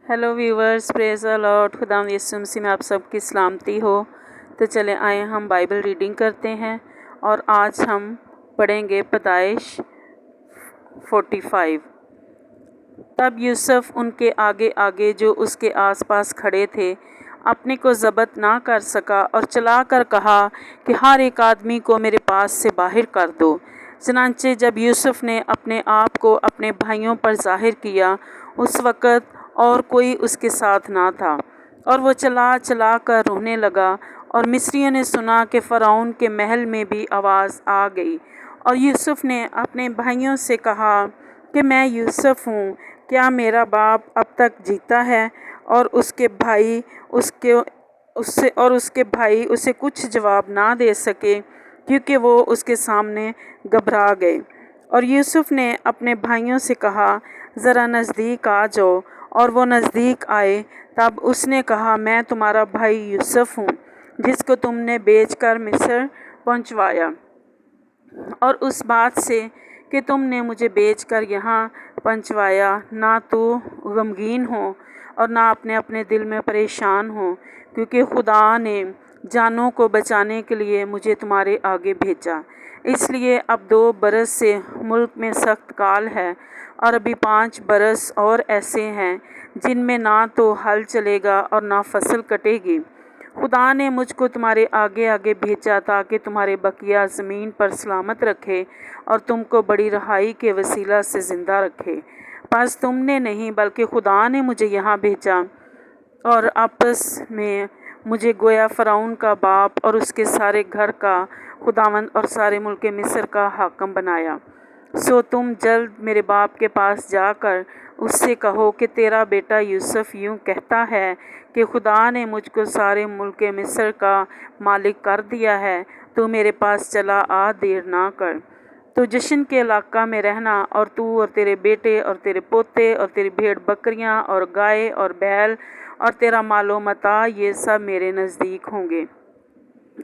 Hello viewers, praise the Lord. खुदावंद यीशु मसीह में आप सबकी सलामती हो। तो चले आए हम बाइबल रीडिंग करते हैं और आज हम पढ़ेंगे पैदाइश 45। तब यूसुफ उनके आगे आगे जो उसके आसपास खड़े थे अपने को ज़ब्त ना कर सका और चला कर कहा कि हर एक आदमी को मेरे पास से बाहर कर दो। चनांचे जब यूसुफ ने अपने आप को अपने भाइयों पर ज़ाहिर किया उस वक़्त और कोई उसके साथ ना था, और वो चला चला कर रोने लगा। और मिस्रियों ने सुना कि फ़िरौन के महल में भी आवाज़ आ गई। और यूसुफ ने अपने भाइयों से कहा कि मैं यूसुफ हूँ, क्या मेरा बाप अब तक जीता है? और उसके भाई उसे कुछ जवाब ना दे सके, क्योंकि वो उसके सामने घबरा गए। और यूसुफ ने अपने भाइयों से कहा, ज़रा नज़दीक आ जाओ। और वो नज़दीक आए। तब उसने कहा, मैं तुम्हारा भाई यूसुफ हूँ, जिसको तुमने बेचकर मिस्र पहुँचवाया। और उस बात से कि तुमने मुझे बेचकर यहाँ पहुँचवाया, ना तो गमगीन हो और ना अपने अपने दिल में परेशान हो, क्योंकि खुदा ने जानों को बचाने के लिए मुझे तुम्हारे आगे भेजा। इसलिए अब 2 बरस से मुल्क में सख्त काल है, और अभी 5 बरस और ऐसे हैं जिनमें ना तो हल चलेगा और ना फसल कटेगी। खुदा ने मुझको तुम्हारे आगे आगे भेजा ताकि तुम्हारे बकिया ज़मीन पर सलामत रखे और तुमको बड़ी रहाई के वसीला से ज़िंदा रखे। बस तुमने नहीं बल्कि खुदा ने मुझे यहाँ भेजा और आपस में मुझे गोया फ़िरौन का बाप और उसके सारे घर का खुदावंद और सारे मुल्क मिस्र का हाकिम बनाया। सो तुम जल्द मेरे बाप के पास जाकर उससे कहो कि तेरा बेटा यूसुफ यूँ कहता है कि खुदा ने मुझको सारे मुल्क मिस्र का मालिक कर दिया है। तू मेरे पास चला आ, देर ना कर। तो जश्न के इलाका में रहना, और तू और तेरे बेटे और तेरे पोते और तेरी भेड़ बकरियां और गाय और बैल और तेरा मालो मता, ये सब मेरे नज़दीक होंगे,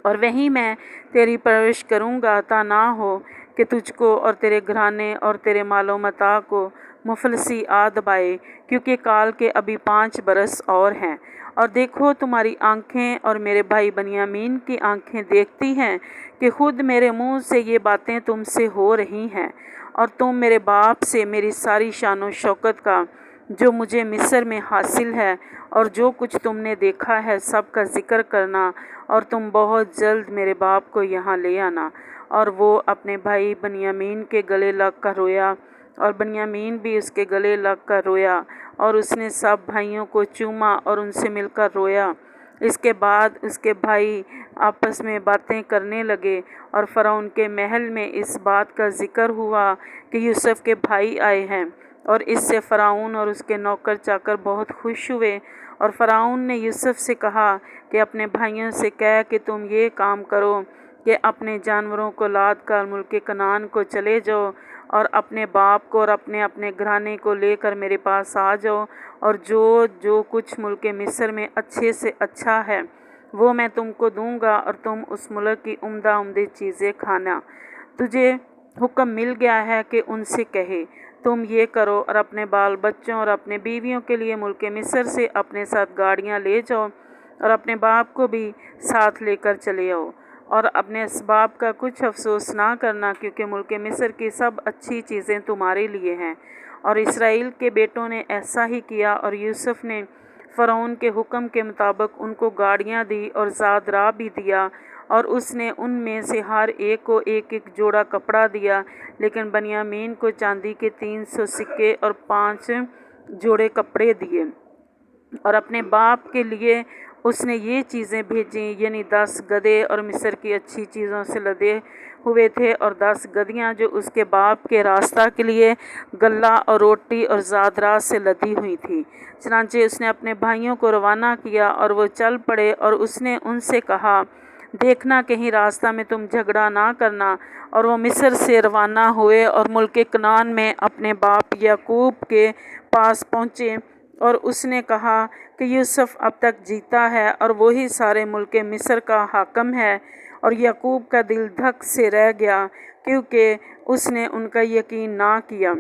और वहीं मैं तेरी परवरिश करूँगा। ता ना हो कि तुझको और तेरे घराने और तेरे मालो मता को मुफलसी आ दबाए, क्योंकि काल के अभी 5 बरस और हैं। और देखो, तुम्हारी आँखें और मेरे भाई बनियामीन की आँखें देखती हैं कि खुद मेरे मुँह से ये बातें तुमसे हो रही हैं, और तुम मेरे बाप से मेरी सारी शान और शौकत का जो मुझे मिस्र में हासिल है और जो कुछ तुमने देखा है सब का ज़िक्र करना, और तुम बहुत जल्द मेरे बाप को यहाँ ले आना। और वो अपने भाई बनियामीन के गले लग कर रोया, और बनियामीन भी उसके गले लग कर रोया, और उसने सब भाइयों को चूमा और उनसे मिलकर रोया। इसके बाद उसके भाई आपस में बातें करने लगे, और फ़िरौन के महल में इस बात का ज़िक्र हुआ कि यूसुफ के भाई आए हैं। और इससे फ़िरौन और उसके नौकर चाकर बहुत खुश हुए। और फ़िरौन ने यूसुफ से कहा कि अपने भाइयों से कह कि तुम ये काम करो कि अपने जानवरों को लाद कर मुल्क कनान को चले जाओ, और अपने बाप को और अपने अपने घराने को लेकर मेरे पास आ जाओ, और जो जो कुछ मुल्क मिस्र में अच्छे से अच्छा है वो मैं तुमको दूंगा, और तुम उस मुल्क की उम्दा उम्दी चीज़ें खाना। तुझे हुक्म मिल गया है कि उनसे कहे, तुम ये करो, और अपने बाल बच्चों और अपने बीवियों के लिए मुल्क मिस्र से अपने साथ गाड़ियाँ ले जाओ, और अपने बाप को भी साथ लेकर चले आओ, और अपने इस बाप का कुछ अफसोस ना करना, क्योंकि मुल्क मिस्र की सब अच्छी चीज़ें तुम्हारे लिए हैं। और इसराइल के बेटों ने ऐसा ही किया, और यूसुफ ने फ़िरौन के हुक्म के मुताबिक उनको गाड़ियाँ दी और ज़ादरा भी दिया, और उसने उनमें से हर एक को एक एक जोड़ा कपड़ा दिया। लेकिन बनियामीन को चांदी के 300 सिक्के और 5 जोड़े कपड़े दिए। और अपने बाप के लिए उसने ये चीज़ें भेजीं, यानी 10 गधे और मिस्र की अच्छी चीज़ों से लदे हुए थे, और 10 गधियाँ जो उसके बाप के रास्ता के लिए गल्ला और रोटी और ज़ादरा से लदी हुई थी। चनांचे उसने अपने भाइयों को रवाना किया, और वो चल पड़े। और उसने उनसे कहा, देखना कहीं रास्ता में तुम झगड़ा ना करना। और वो मिस्र से रवाना हुए और मुल्क कनान में अपने बाप याकूब के पास पहुँचे। और उसने कहा कि यूसुफ अब तक जीता है, और वही सारे मुल्क मिस्र का हाकिम है। और याकूब का दिल धक से रह गया, क्योंकि उसने उनका यकीन ना किया।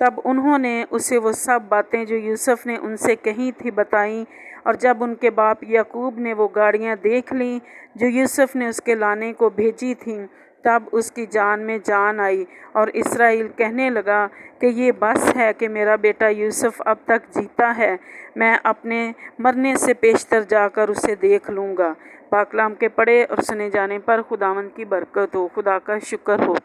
तब उन्होंने उसे वो सब बातें जो यूसुफ ने उनसे कही थी बताईं। और जब उनके बाप याकूब ने वो गाड़ियाँ देख लीं जो यूसुफ ने उसके लाने को भेजी थीं, तब उसकी जान में जान आई और इसराइल कहने लगा कि ये बस है कि मेरा बेटा यूसुफ अब तक जीता है, मैं अपने मरने से पेशतर जाकर उसे देख लूँगा। पाकलाम के पढ़े और सुने जाने पर खुदावंद की बरकत हो, खुदा का शुक्र हो।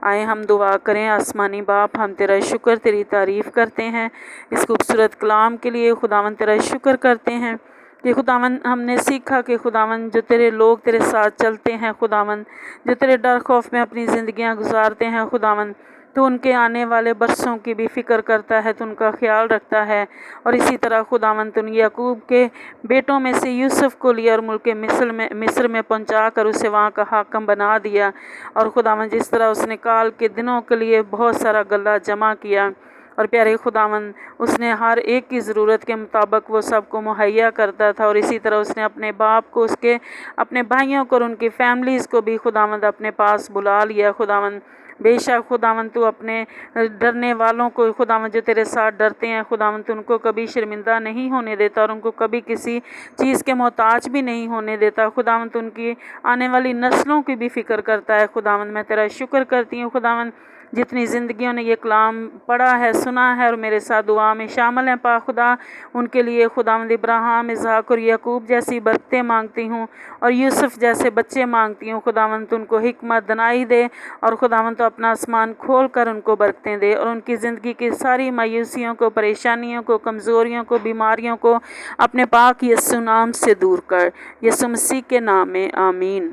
आए हम दुआ करें। आसमानी बाप, हम तेरा शुक्र, तेरी तारीफ़ करते हैं इस खूबसूरत कलाम के लिए। खुदावंद तेरा शुक्र करते हैं कि खुदावंद हमने सीखा कि खुदावंद जो तेरे लोग तेरे साथ चलते हैं, खुदावंद जो तेरे डर खौफ में अपनी ज़िंदगियां गुजारते हैं, खुदावंद तो उनके आने वाले बरसों की भी फ़िक्र करता है, तो उनका ख्याल रखता है। और इसी तरह खुदावंद तूने याकूब के बेटों में से यूसुफ को लिया और मुल्क मिस्र में पहुंचा कर उसे वहाँ का हाकम बना दिया। और खुदावंद जिस तरह उसने काल के दिनों के लिए बहुत सारा गल्ला जमा किया, और प्यारे खुदावंद उसने हर एक की ज़रूरत के मुताबिक वो सबको मुहैया करता था। और इसी तरह उसने अपने बाप को, उसके अपने भाइयों को और उनकी फैमिलीज़ को भी खुदावंद अपने पास बुला लिया। खुदावंद बेशक खुदावंद तू अपने डरने वालों को, खुदावंद जो तेरे साथ डरते हैं, खुदावंद तू उनको कभी शर्मिंदा नहीं होने देता और उनको कभी किसी चीज़ के मोहताज भी नहीं होने देता। खुदावंद उनकी आने वाली नस्लों की भी फ़िक्र करता है। खुदावंद मैं तेरा शुक्र करती हूँ खुदावंद जितनी ज़िंदगियों ने ये कलाम पढ़ा है, सुना है और मेरे साथ दुआ में शामिल हैं, पा खुदा उनके लिए खुदावंद इब्राहिम, इसहाक और याकूब जैसी बरकतें मांगती हूँ और यूसुफ जैसे बच्चे मांगती हूँ। खुदावंद उनको हिकमत दनाई दे और खुदावंद तो अपना आसमान खोल कर उनको बरकतें दे और उनकी ज़िंदगी की सारी मायूसियों को, परेशानियों को, कमज़ोरियों को, बीमारियों को अपने पाक यीशु नाम से दूर कर। यीशु मसीह के नाम में आमीन।